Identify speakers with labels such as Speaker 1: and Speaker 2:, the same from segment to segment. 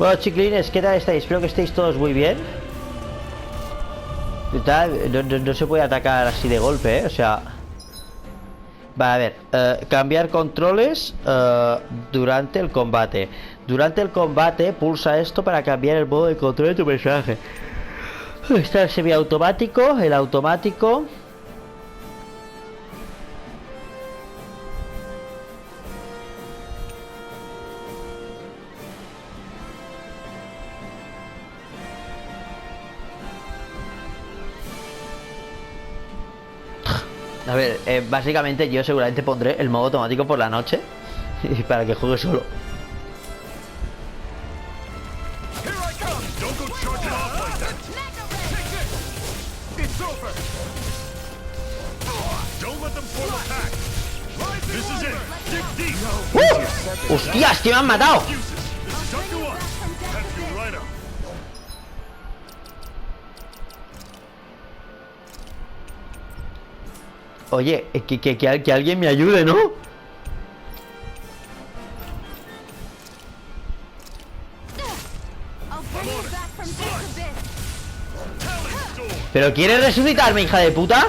Speaker 1: Bueno, chiquilines, ¿qué tal estáis? Espero que estéis todos muy bien. No se puede atacar así de golpe, ¿eh? O sea... Va, a ver, cambiar controles durante el combate. Durante el combate pulsa esto para cambiar el modo de control de tu personaje. Está el semiautomático, el automático. A ver, básicamente yo seguramente pondré el modo automático por la noche y para que juegue solo. ¡Hostias! ¡Que me han matado! Oye, que alguien me ayude, ¿no? ¿Pero quieres resucitarme, hija de puta?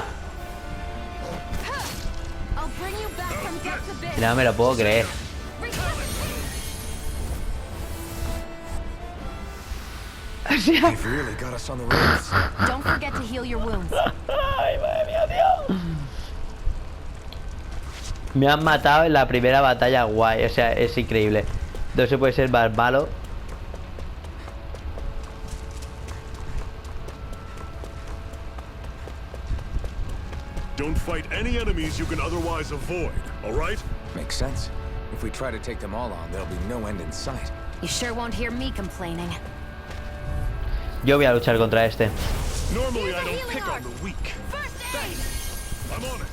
Speaker 1: No me lo puedo creer. O sea... Ay, madre mía, tío. Me han matado en la primera batalla, guay. O sea, es increíble. No se puede ser más malo.
Speaker 2: Don't fight any enemies you can otherwise avoid, all right?
Speaker 3: Makes sense. If we try to take them all on, there'll be no end in sight.
Speaker 4: You sure won't hear me complaining.
Speaker 1: Yo voy a luchar contra este.
Speaker 2: Normally I don't pick on the weak. I'm on it.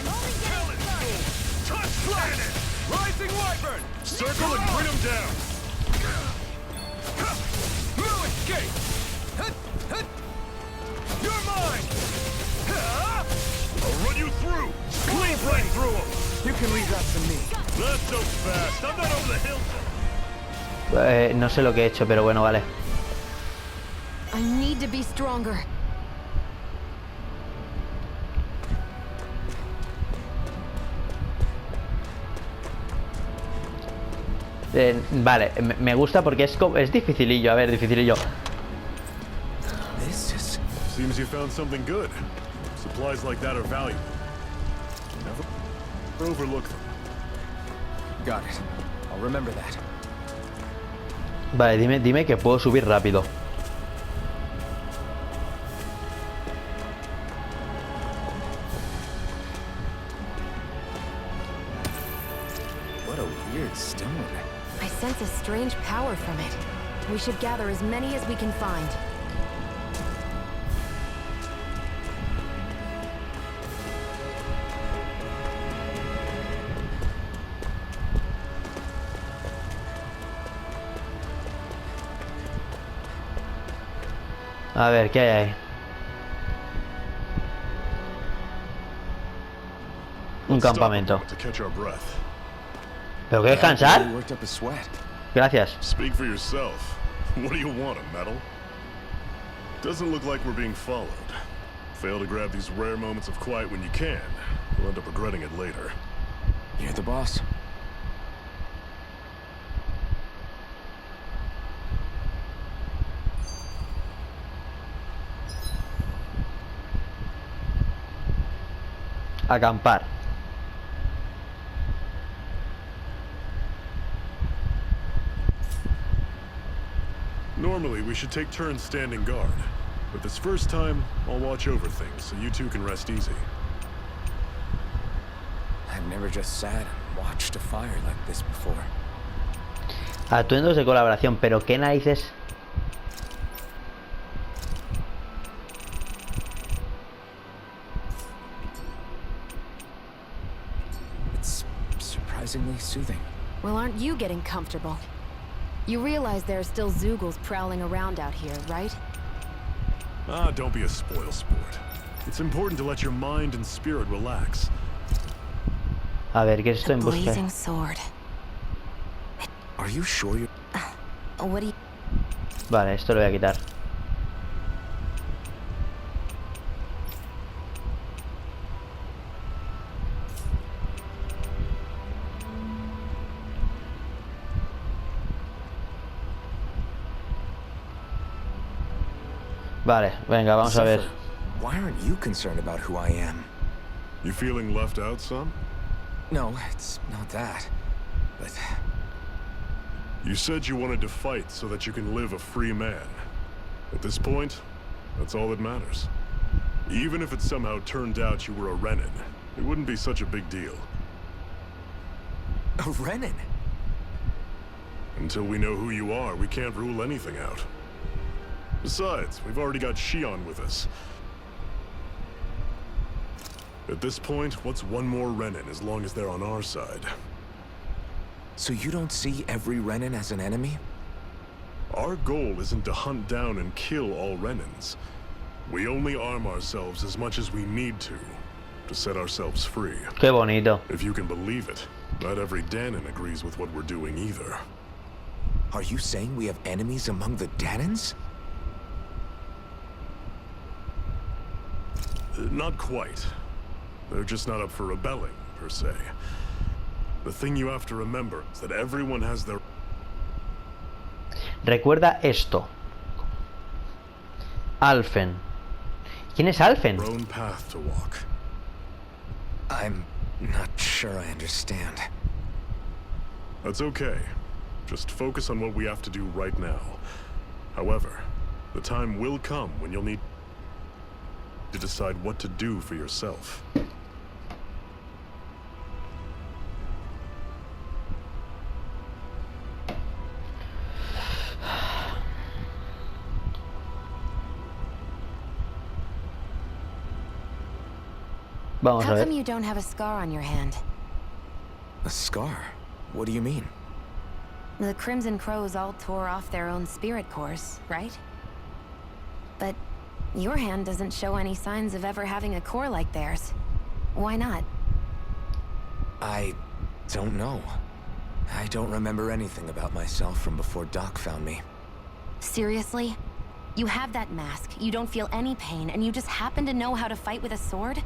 Speaker 4: I'm only getting started.
Speaker 2: Touch planet! Rising Wyvern! Circle and bring him down! No escape! You're mine! I'll run you through! Cleave right through him!
Speaker 3: You can leave that to me.
Speaker 2: Not so fast! I'm not over the hill!
Speaker 1: No sé lo que he hecho, pero bueno, vale.
Speaker 4: I need to be stronger.
Speaker 1: Vale, me gusta porque es dificilillo, a ver, dificilillo.
Speaker 2: Seems you found something good. Supplies like that are valuable. Never overlook them.
Speaker 3: Got it. I'll remember that.
Speaker 1: Vale, dime que puedo subir rápido.
Speaker 3: What a weird stone.
Speaker 4: I sense a strange power from it. We should gather as many as we can find.
Speaker 1: A ver, ¿qué hay ahí? Un campamento. ¿Pero qué descansar? Gracias.
Speaker 2: Speak for yourself. What do you want, a medal? Doesn't look like we're being followed. Fail to grab these rare moments of quiet when you can. You'll end up regretting it later.
Speaker 3: You're the boss.
Speaker 1: Acampar.
Speaker 2: Normally, we should take turns standing guard. But this first time, I'll watch over things, so you two can rest easy.
Speaker 3: I've never just sat and watched a fire like this before.
Speaker 1: Atuendos de colaboración, pero ¿qué narices?
Speaker 3: It's surprisingly soothing.
Speaker 4: Well, aren't you getting comfortable? You realize there are still Zoogles prowling around out here, right?
Speaker 2: Ah, don't be a spoil sport. It's important to let your mind and spirit relax.
Speaker 1: A ver, ¿qué es esto en busca?
Speaker 4: Blazing sword.
Speaker 3: Are you sure you're...
Speaker 4: What do you...
Speaker 1: Vale, esto lo voy a quitar. Vale, venga, vamos a ver.
Speaker 3: Zephyr, why aren't you concerned about who I am?
Speaker 2: You feeling left out, son?
Speaker 3: No, it's not that. But
Speaker 2: You said you wanted to fight so that you can live a free man. At this point, that's all that matters. Even if it somehow turned out you were a Renin, it wouldn't be such a big deal.
Speaker 3: a Renin?
Speaker 2: Until we know who you are, we can't rule anything out. Besides, we've already got Shion with us. At this point, what's one more Renin as long as they're on our side?
Speaker 3: So you don't see every Renin as an enemy?
Speaker 2: Our goal isn't to hunt down and kill all Renins. We only arm ourselves as much as we need to set ourselves free.
Speaker 1: Qué bonito.
Speaker 2: If you can believe it, not every Danin agrees with what we're doing either.
Speaker 3: Are you saying we have enemies among the Danins?
Speaker 2: Not quite. They're just not up for rebelling, per se. The thing you have to remember is that everyone has their...
Speaker 1: Recuerda esto. Alfen. ¿Quién es Alfen?
Speaker 2: own path to walk.
Speaker 3: I'm not sure I understand.
Speaker 2: That's okay. Just focus on what we have to do right now. However, the time will come when you'll need to decide what to do for yourself.
Speaker 1: Vamos
Speaker 4: How
Speaker 1: a
Speaker 4: come
Speaker 1: ver.
Speaker 4: you don't have a scar on your hand?
Speaker 3: A scar? What do you mean?
Speaker 4: The Crimson Crows all tore off their own spirit cores, right? But your hand doesn't show any signs of ever having a core like theirs. Why not?
Speaker 3: I don't know. I don't remember anything about myself from before Doc found me.
Speaker 4: Seriously? You have that mask, you don't feel any pain, and you just happen to know how to fight with a sword?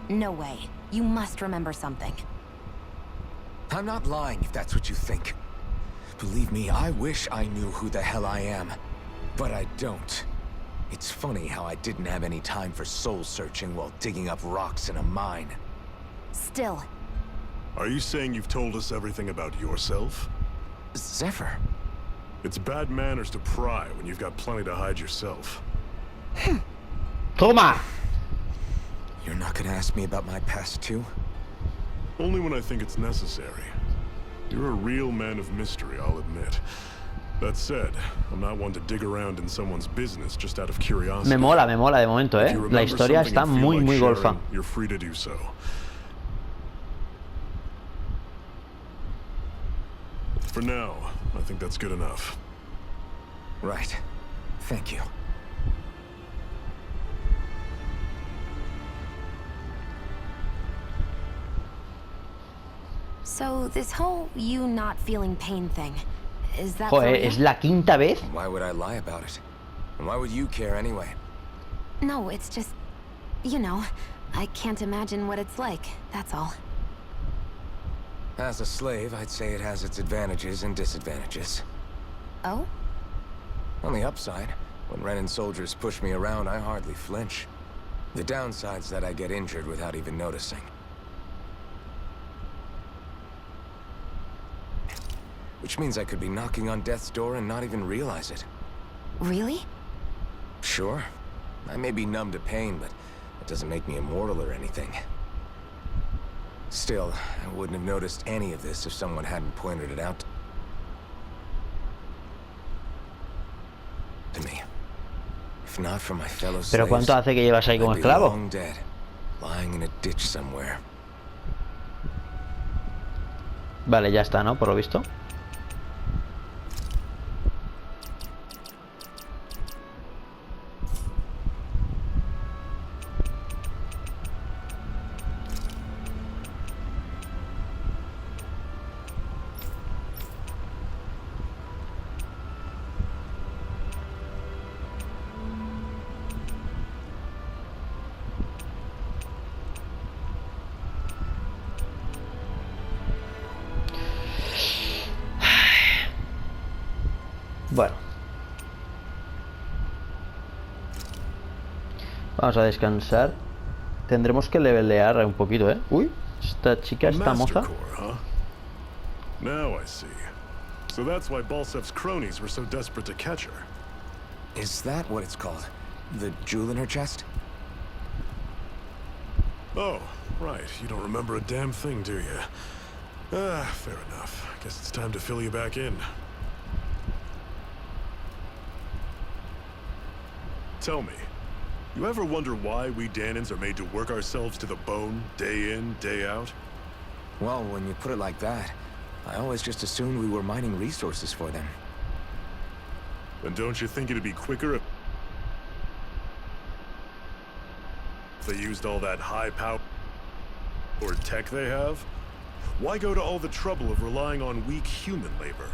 Speaker 4: No way. You must remember something.
Speaker 3: I'm not lying if that's what you think. Believe me, I wish I knew who the hell I am. But I don't. It's funny how I didn't have any time for soul searching while digging up rocks in a mine.
Speaker 4: Still,
Speaker 2: Are you saying you've told us everything about yourself?
Speaker 3: Zephyr,
Speaker 2: It's bad manners to pry when you've got plenty to hide yourself.
Speaker 1: ¡Toma!
Speaker 3: you're not gonna ask me about my past too?
Speaker 2: Only when I think it's necessary. You're a real man of mystery, I'll admit. That said, I'm not one to dig around in someone's business just out of curiosity.
Speaker 1: Me mola de momento,
Speaker 2: If you
Speaker 1: La
Speaker 2: remember
Speaker 1: historia
Speaker 2: something
Speaker 1: está
Speaker 2: and feel
Speaker 1: muy,
Speaker 2: like
Speaker 1: muy
Speaker 2: sharing,
Speaker 1: golfa.
Speaker 2: You're free to do so. For now, I think that's good enough.
Speaker 3: Right. Thank you.
Speaker 4: so this whole you not feeling pain thing, is that
Speaker 1: Joder,
Speaker 4: for real?
Speaker 1: es la quinta vez.
Speaker 3: Why would I lie about it? And why would you care anyway?
Speaker 4: No, it's just, you know, I can't imagine what it's like, that's all.
Speaker 3: As a slave, I'd say it has its advantages and disadvantages.
Speaker 4: Oh?
Speaker 3: On the upside, when Renin soldiers push me around, I hardly flinch. The downside's that I get injured without even noticing. Which means I could be knocking on death's door and not even realize it.
Speaker 4: Really?
Speaker 3: Sure, I may be numb to pain, but it doesn't make me immortal or anything. Still, I wouldn't have noticed any of this if someone hadn't pointed it out to me. If not for my fellow
Speaker 1: Pero
Speaker 3: slaves,
Speaker 1: ¿cuánto hace que llevas ahí como
Speaker 3: I'd be
Speaker 1: esclavo?
Speaker 3: long dead, lying in a ditch somewhere.
Speaker 1: Vale, ya está, ¿no? Por lo visto. Bueno. Vamos a descansar. Tendremos que levelear un poquito, ¿eh? Uy, esta chica, esta moza.
Speaker 2: Master Core, huh? Now I see. So that's why Balsef's cronies were so desperate to catch her.
Speaker 3: Is that what it's called? The jewel in her chest?
Speaker 2: Oh, right. You don't remember a damn thing, do you? Fair enough. Guess it's time to fill you back in. Tell me, you ever wonder why we Danans are made to work ourselves to the bone, day in, day out?
Speaker 3: Well, when you put it like that, I always just assumed we were mining resources for them.
Speaker 2: Then don't you think it'd be quicker if they used all that high power or tech they have? Why go to all the trouble of relying on weak human labor?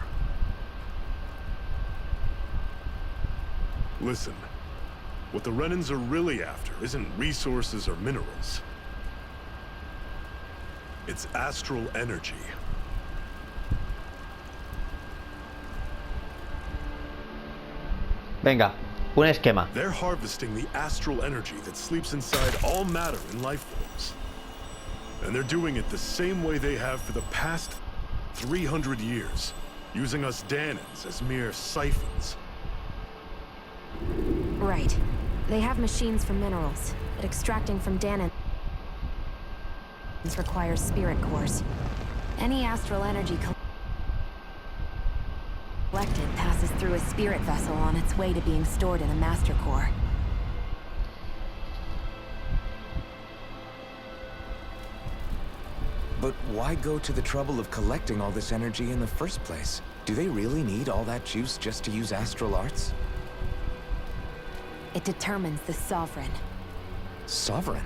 Speaker 2: Listen, what the Renans are really after isn't resources or minerals. It's astral energy.
Speaker 1: Venga, un esquema.
Speaker 2: They're harvesting the astral energy that sleeps inside all matter in life forms. And they're doing it the same way they have for the past 300 years, using us Danans as mere siphons.
Speaker 4: Right. They have machines for minerals, but extracting from Danans requires spirit cores. Any astral energy collected passes through a spirit vessel on its way to being stored in a master core.
Speaker 3: But why go to the trouble of collecting all this energy in the first place? Do they really need all that juice just to use astral arts?
Speaker 4: It determines the Sovereign.
Speaker 3: Sovereign?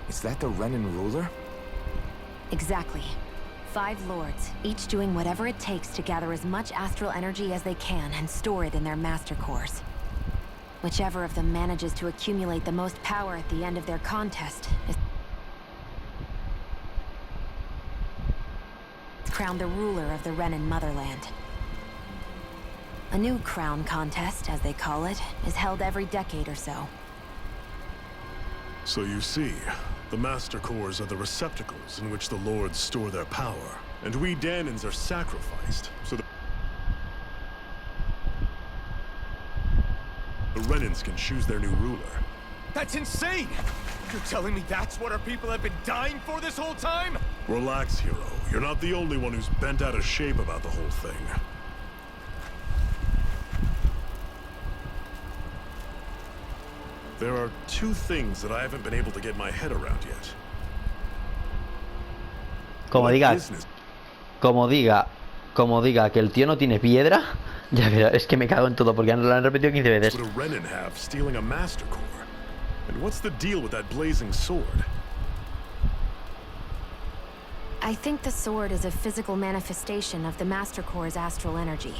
Speaker 3: Is that the Renan ruler?
Speaker 4: Exactly. 5 lords, each doing whatever it takes to gather as much astral energy as they can and store it in their master cores. Whichever of them manages to accumulate the most power at the end of their contest is crowned the ruler of the Renan motherland. A new crown contest, as they call it, is held every decade or so.
Speaker 2: So you see, the Master Cores are the receptacles in which the Lords store their power, and we Danans are sacrificed, so that the Renans can choose their new ruler.
Speaker 5: That's insane! You're telling me that's what our people have been dying for this whole time?
Speaker 2: Relax, hero. You're not the only one who's bent out of shape about the whole thing. There are 2 things that I haven't been able to get my head around yet.
Speaker 1: Como
Speaker 2: What
Speaker 1: diga,
Speaker 2: business
Speaker 1: como diga que el tío no tiene piedra, ya verás, es que me cago en todo porque lo han repetido 15 veces.
Speaker 2: would a Renan have stealing a Master Core? And what's the deal with that blazing sword?
Speaker 4: I think the sword is a physical manifestation of the Master Core's astral energy.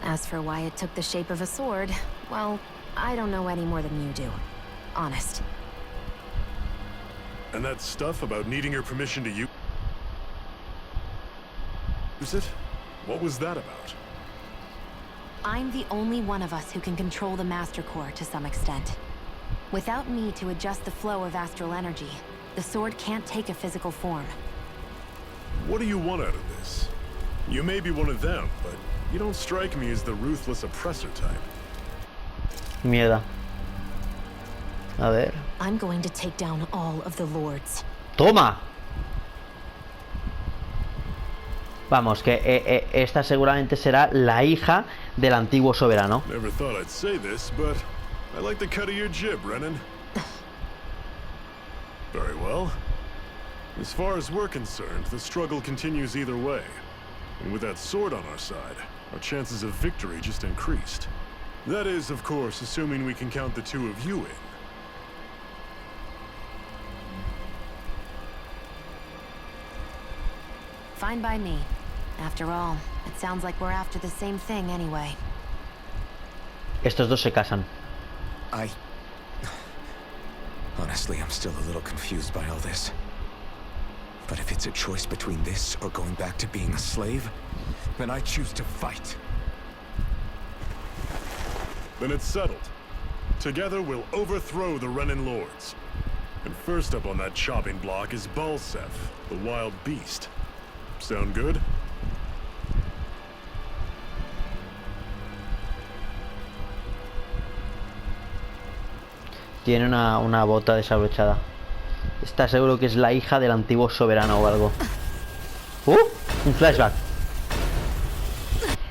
Speaker 4: As for why it took the shape of a sword, well, I don't know any more than you do. Honest.
Speaker 2: And that stuff about needing your permission to use it? What was that about?
Speaker 4: I'm the only one of us who can control the Master Core to some extent. Without me to adjust the flow of astral energy, the sword can't take a physical form.
Speaker 2: What do you want out of this? You may be one of them, but you don't strike me as the ruthless oppressor type.
Speaker 1: Mierda. A ver.
Speaker 4: I'm going to take down all of the lords.
Speaker 1: ¡Toma! Vamos, que esta seguramente será la hija del antiguo soberano.
Speaker 2: Never thought I'd say this, but I like the cut of your jib, Renan. Very well. As far as we're concerned, the struggle continues either way. And with that sword on our side, our chances of victory just increased. That is, of course, assuming we can count the 2 of you in.
Speaker 4: Fine by me. After all, it sounds like we're after the same thing anyway.
Speaker 1: Estos dos se casan.
Speaker 3: Honestly, I'm still a little confused by all this. But if it's a choice between this or going back to being a slave, then I choose to fight.
Speaker 2: Then it's settled. Together we'll overthrow the Renin lords. And first up on that chopping block is Balsef, the wild beast. Sound good?
Speaker 1: Tiene una bota desabrochada. Está seguro que es la hija del antiguo soberano o algo. Un flashback.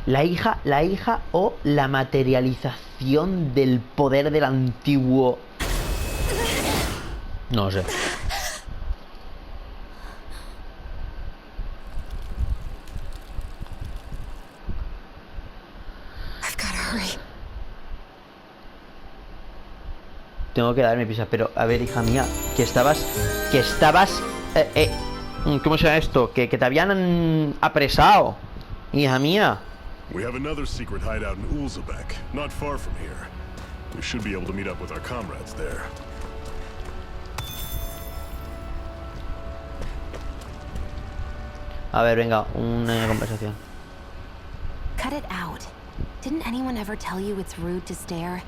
Speaker 1: La hija o la materialización del poder del antiguo. No sé.
Speaker 4: I've gotta hurry.
Speaker 1: Tengo que darme prisa, pero a ver, hija mía, que estabas, ¿cómo se llama esto? Que te habían apresado, hija mía.
Speaker 2: We have another secret hideout in Ulzebek, not far from here. We should be able to meet up with our comrades there.
Speaker 1: A ver, venga, una conversación.
Speaker 4: Cut it out. Didn't anyone ever tell you it's rude to stare?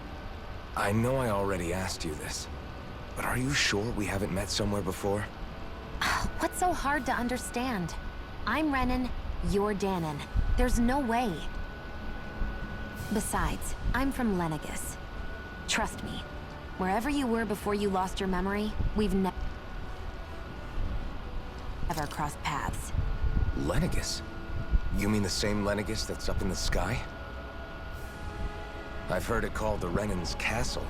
Speaker 3: I know I already asked you this, but are you sure we haven't met somewhere before?
Speaker 4: What's so hard to understand? I'm Renin, you're Danon. There's no way. Besides, I'm from Lenegus. Trust me, wherever you were before you lost your memory, we've never crossed paths.
Speaker 3: Lenegus? You mean the same Lenegus that's up in the sky? I've heard it called the Renin's Castle,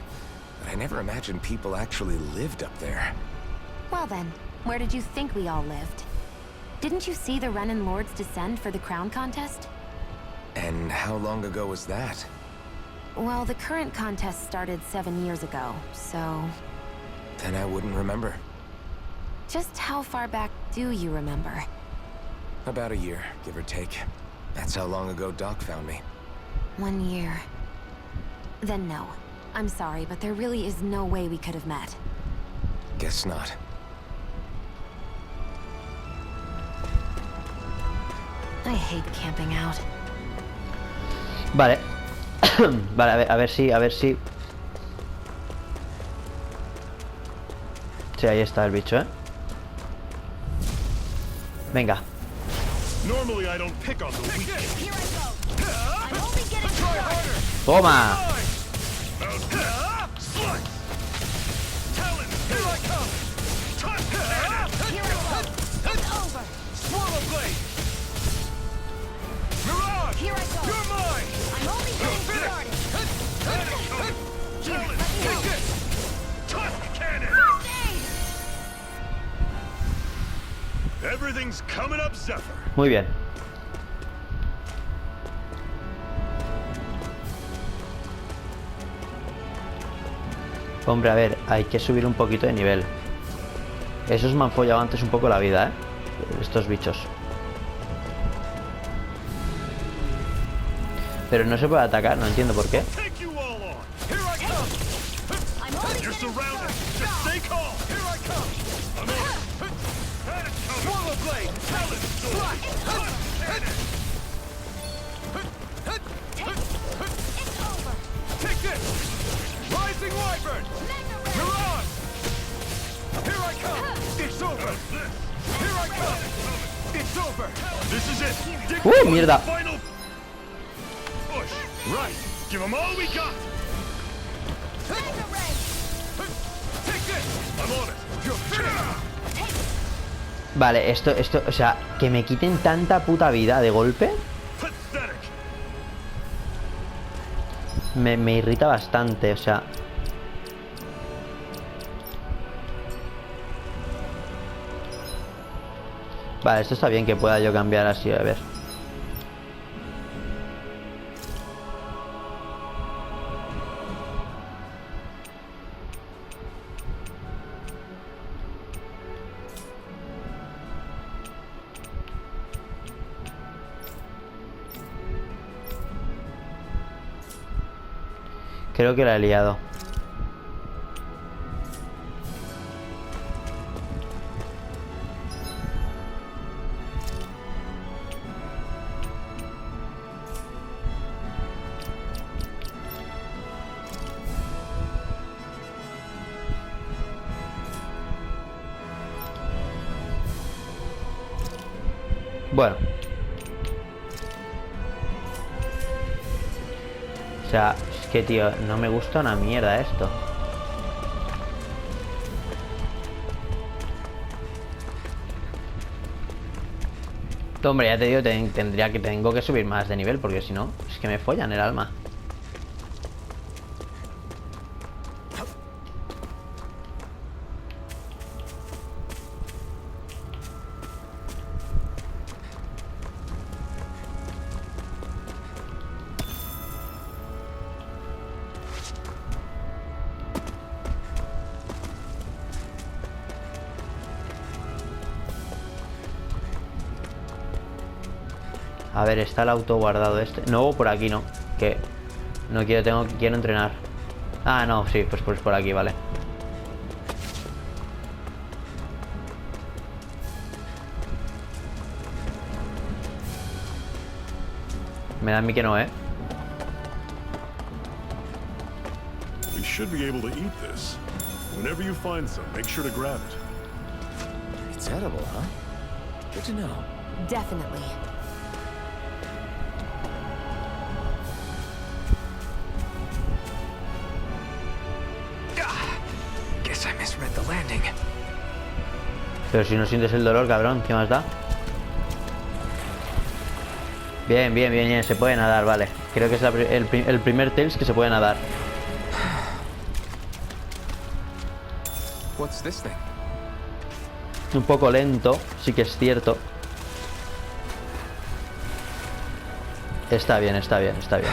Speaker 3: but I never imagined people actually lived up there.
Speaker 4: Well then, where did you think we all lived? Didn't you see the Renin Lords descend for the crown contest?
Speaker 3: And how long ago was that?
Speaker 4: Well, the current contest started 7 years ago, so...
Speaker 3: Then I wouldn't remember.
Speaker 4: Just how far back do you remember?
Speaker 3: About a year, give or take. That's how long ago Doc found me.
Speaker 4: 1 year. Then no. I'm sorry, but there really is no way we could have met.
Speaker 3: Guess not.
Speaker 4: I hate camping out.
Speaker 1: Vale. Vale, a ver si. Sí, ahí está el bicho, ¿eh? Venga.
Speaker 2: Normally I don't pick on the weak.
Speaker 4: Here I go. I'm only getting started.
Speaker 1: Toma.
Speaker 5: Here I come!
Speaker 4: Here I go. It's over.
Speaker 5: Swallow blade! Mirage!
Speaker 4: Here I go.
Speaker 5: You're mine!
Speaker 4: I'm only getting started. Here, let me
Speaker 5: Take
Speaker 4: help.
Speaker 5: this! Tusk cannon!
Speaker 4: First aid!
Speaker 2: Everything's coming up, Zephyr.
Speaker 1: Muy bien. Hombre, a ver, hay que subir un poquito de nivel. Esos me han follado antes un poco la vida, ¿eh? Estos bichos. Pero no se puede atacar, no entiendo por qué.
Speaker 5: Take you all on! Here I come!
Speaker 4: I'm only
Speaker 5: You're
Speaker 4: getting
Speaker 5: surrounded!
Speaker 4: started.
Speaker 5: Just stay calm! Here I come! I'm on it! Swallow blade! Talon sword! Cannon!
Speaker 4: It's over.
Speaker 5: Take this! Rising wyvern! Mirage! Here I come! It's over! Here I come! It's over! This is it! Dick
Speaker 1: Mierda.
Speaker 5: Final push! Right! Give them all we got! Take this! I'm on it! You're
Speaker 1: Vale, esto, o sea, que me quiten tanta puta vida de golpe
Speaker 5: pathetic!
Speaker 1: me irrita bastante, o sea. Vale, esto está bien que pueda yo cambiar así, a ver. Creo que la he liado. Bueno. O sea, es que, tío, no me gusta una mierda esto. Hombre, ya te digo, tengo que subir más de nivel, porque si no, es que me follan el alma. A ver, está el auto guardado este. No, por aquí no. Que no quiero, quiero entrenar. Ah, no, sí, pues por aquí, vale. Me da a mí que no, ¿eh?
Speaker 2: We should be able to eat this. Whenever you find some, make sure to grab it.
Speaker 3: It's edible, huh? Good to know.
Speaker 4: Definitely.
Speaker 3: Guess I misread the landing.
Speaker 1: Pero si no sientes el dolor, cabrón, ¿qué más da? Bien, bien, bien, bien, se puede nadar, vale. Creo que es el primer Tales que se puede nadar.
Speaker 3: What's this thing?
Speaker 1: Un poco lento, sí que es cierto. Está bien, está bien, está bien.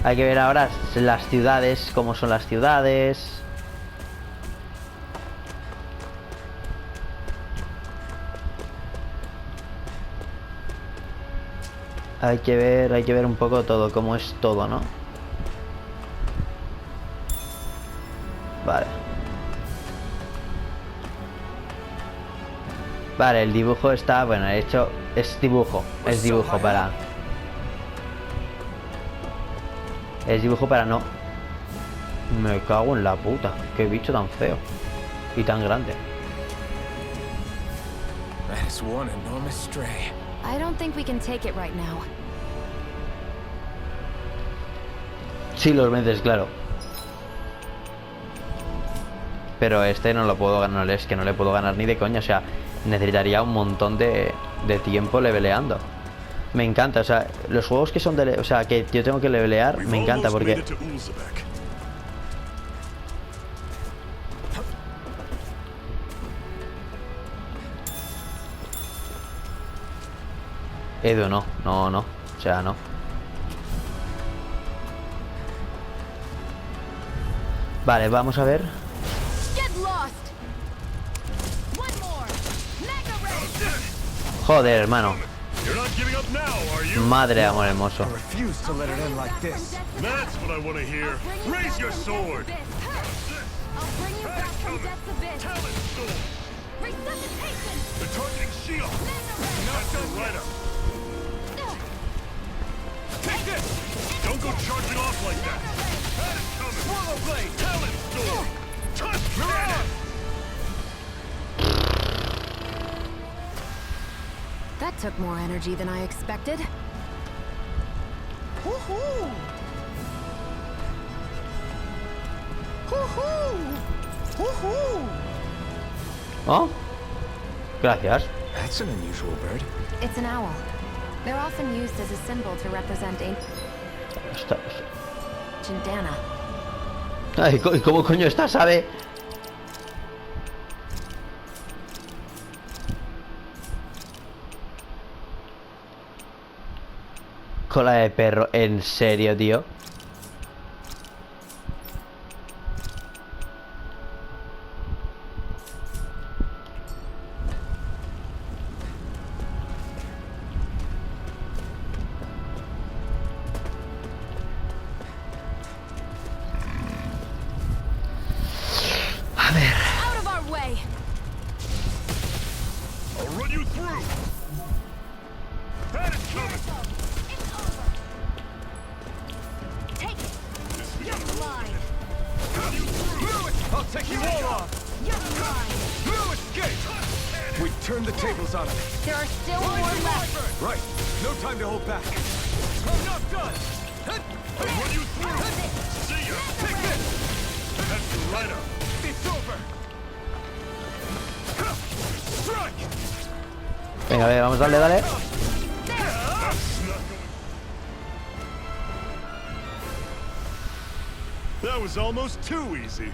Speaker 1: Hay que ver ahora las ciudades, cómo son las ciudades. Hay que ver un poco todo, cómo es todo, ¿no? Vale. Vale, el dibujo está, bueno, hecho, es dibujo para... Es dibujo para no... Me cago en la puta. Qué bicho tan feo. Y tan grande.
Speaker 3: That is one enormous stray.
Speaker 4: I don't think we can take it right now.
Speaker 1: Sí, los vences, claro. Pero este no lo puedo ganar, es que no le puedo ganar ni de coña. O sea, necesitaría un montón de tiempo leveleando. Me encanta, o sea, los juegos que son de... O sea, que yo tengo que levelear, me encanta porque... Edu, no. O sea, no. Vale, vamos a ver. Joder, hermano. Madre de amor hermoso.
Speaker 5: I refuse to let it end like this.
Speaker 2: That's what I want to hear. Raise your sword.
Speaker 4: I'll bring you back from death's abyss.
Speaker 2: Talent sword.
Speaker 4: Resuscitation!
Speaker 2: The targeting shield. That's the right up.
Speaker 5: Take this!
Speaker 2: Don't go charging off like that. That is coming.
Speaker 5: Swallow blade!
Speaker 2: Talent sword. Touch cannon.
Speaker 4: That took more energy than I expected.
Speaker 5: Woohoo! Woohoo! Woohoo!
Speaker 1: Oh, gracias.
Speaker 3: That's an unusual bird.
Speaker 4: It's an owl. They're often used as a symbol to represent
Speaker 1: Está...
Speaker 4: ancient Dana.
Speaker 1: Ay, ¿cómo coño está, sabe? Cola de perro, ¿en serio, tío? A ver.
Speaker 4: Out of our way!
Speaker 2: I'll run you through. That is coming.
Speaker 4: It's over. Take it.
Speaker 2: This
Speaker 5: I'll take you all off. No escape. We turned the tables on him.
Speaker 4: There are still more left.
Speaker 5: Right. No time to hold back. I'm not done. I'll run you through. See ya. Take this. That's right up. It's over. Strike.
Speaker 1: Venga, a ver, vamos a darle, dale.
Speaker 2: That was almost too easy.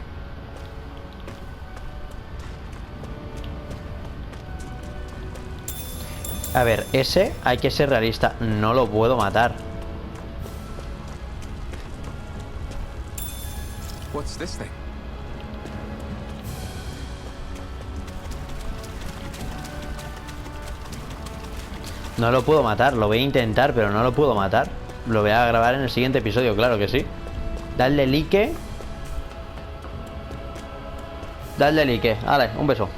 Speaker 1: A ver, ese hay que ser realista. No lo puedo matar.
Speaker 3: What's this thing?
Speaker 1: No lo puedo matar. Lo voy a intentar, pero no lo puedo matar. Lo voy a grabar en el siguiente episodio, claro que sí. Dadle like. Dadle like. Vale, un beso.